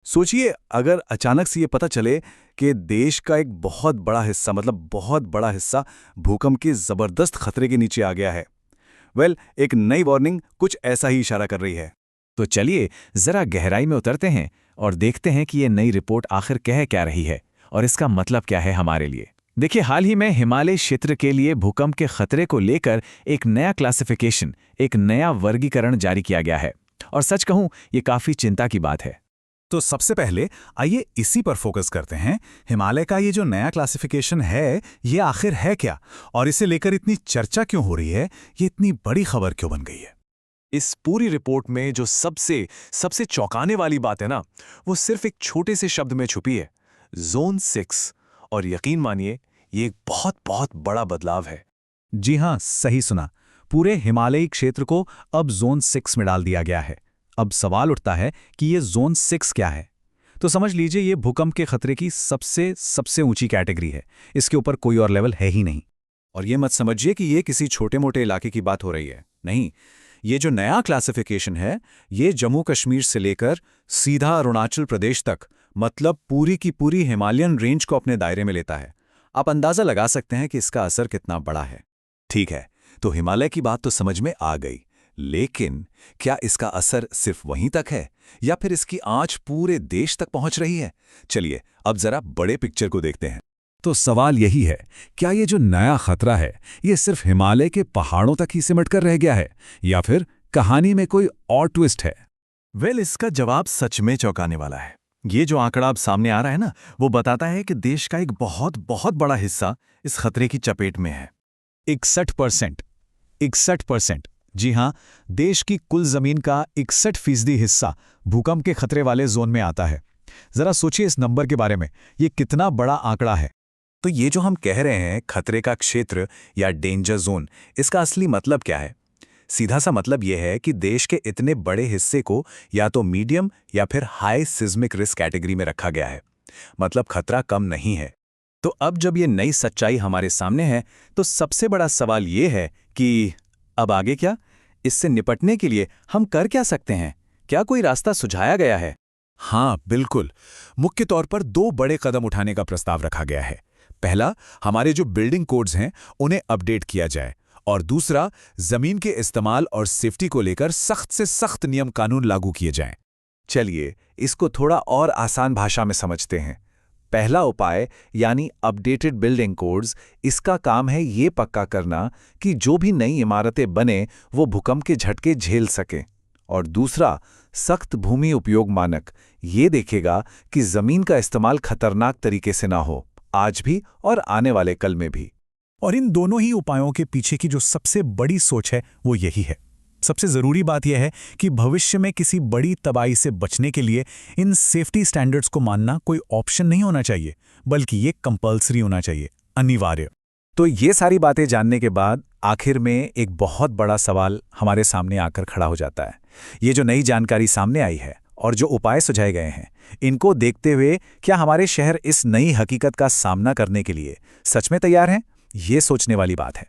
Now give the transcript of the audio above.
सोचिए अगर अचानक से ये पता चले कि देश का एक बहुत बड़ा हिस्सा मतलब बहुत बड़ा हिस्सा भूकंप के जबरदस्त खतरे के नीचे आ गया है। एक नई वार्निंग कुछ ऐसा ही इशारा कर रही है। तो चलिए जरा गहराई में उतरते हैं और देखते हैं कि ये नई रिपोर्ट आखिर कह क्या रही है और इसका मतलब क्या है हमारे लिए। देखिए, हाल ही में हिमालय क्षेत्र के लिए भूकंप के खतरे को लेकर एक नया क्लासिफिकेशन, एक नया वर्गीकरण जारी किया गया है और सच कहूं ये काफी चिंता की बात है। तो सबसे पहले आइए इसी पर फोकस करते हैं। हिमालय का ये जो नया क्लासिफिकेशन है, ये आखिर है क्या और इसे लेकर इतनी चर्चा क्यों हो रही है, ये इतनी बड़ी खबर क्यों बन गई है। इस पूरी रिपोर्ट में जो सबसे सबसे चौंकाने वाली बात है ना, वो सिर्फ एक छोटे से शब्द में छुपी है, जोन 6। और यकीन मानिए, ये एक बहुत बहुत बड़ा बदलाव है। जी हां, सही सुना। पूरे हिमालयी क्षेत्र को अब जोन 6 में डाल दिया गया है। अब सवाल उठता है कि ये जोन 6 क्या है। तो समझ लीजिए ये भूकंप के खतरे की सबसे सबसे ऊंची कैटेगरी है। इसके ऊपर कोई और लेवल है ही नहीं। और ये मत समझिए कि ये किसी छोटे मोटे इलाके की बात हो रही है। नहीं, ये जो नया क्लासिफिकेशन है, ये जम्मू कश्मीर से लेकर सीधा अरुणाचल प्रदेश तक, मतलब पूरी की पूरी हिमालयन रेंज को अपने दायरे में लेता है। आप अंदाजा लगा सकते हैं कि इसका असर कितना बड़ा है। ठीक है, तो हिमालय की बात तो समझ में आ गई, लेकिन क्या इसका असर सिर्फ वहीं तक है या फिर इसकी आंच पूरे देश तक पहुंच रही है? चलिए अब जरा बड़े पिक्चर को देखते हैं। तो सवाल यही है, क्या ये जो नया खतरा है, ये सिर्फ हिमालय के पहाड़ों तक ही सिमट कर रह गया है या फिर कहानी में कोई और ट्विस्ट है? इसका जवाब सच में चौंकाने वाला है। ये जो आंकड़ा अब सामने आ रहा है ना, वो बताता है कि देश का एक बहुत बहुत बड़ा हिस्सा इस खतरे की चपेट में है। 61%। 61%। जी हां, देश की कुल जमीन का 61% हिस्सा भूकंप के खतरे वाले जोन में आता है। जरा सोचिए इस नंबर के बारे में, ये कितना बड़ा आंकड़ा है। तो ये जो हम कह रहे हैं खतरे का क्षेत्र या डेंजर जोन, इसका असली मतलब क्या है? सीधा सा मतलब यह है कि देश के इतने बड़े हिस्से को या तो मीडियम या फिर हाई सिस्मिक रिस्क कैटेगरी में रखा गया है। मतलब खतरा कम नहीं है। तो अब जब ये नई सच्चाई हमारे सामने है, तो सबसे बड़ा सवाल ये है कि अब आगे क्या? इससे निपटने के लिए हम कर क्या सकते हैं? क्या कोई रास्ता सुझाया गया है? हाँ बिल्कुल। मुख्य तौर पर 2 बड़े कदम उठाने का प्रस्ताव रखा गया है। पहला, हमारे जो बिल्डिंग कोड्स हैं उन्हें अपडेट किया जाए, और दूसरा, जमीन के इस्तेमाल और सेफ्टी को लेकर सख्त से सख्त नियम कानून लागू किए जाएं। चलिए इसको थोड़ा और आसान भाषा में समझते हैं। पहला उपाय यानी अपडेटेड बिल्डिंग कोड्स, इसका काम है ये पक्का करना कि जो भी नई इमारतें बने वो भूकंप के झटके झेल सकें। और दूसरा, सख्त भूमि उपयोग मानक, ये देखेगा कि जमीन का इस्तेमाल खतरनाक तरीके से ना हो, आज भी और आने वाले कल में भी। और इन दोनों ही उपायों के पीछे की जो सबसे बड़ी सोच है वो यही है। सबसे ज़रूरी बात यह है कि भविष्य में किसी बड़ी तबाही से बचने के लिए इन सेफ्टी स्टैंडर्ड्स को मानना कोई ऑप्शन नहीं होना चाहिए, बल्कि ये कंपल्सरी होना चाहिए, अनिवार्य। तो ये सारी बातें जानने के बाद आखिर में एक बहुत बड़ा सवाल हमारे सामने आकर खड़ा हो जाता है। ये जो नई जानकारी सामने आई है और जो उपाय सुझाए गए हैं, इनको देखते हुए क्या हमारे शहर इस नई हकीकत का सामना करने के लिए सच में तैयार हैं? ये सोचने वाली बात है।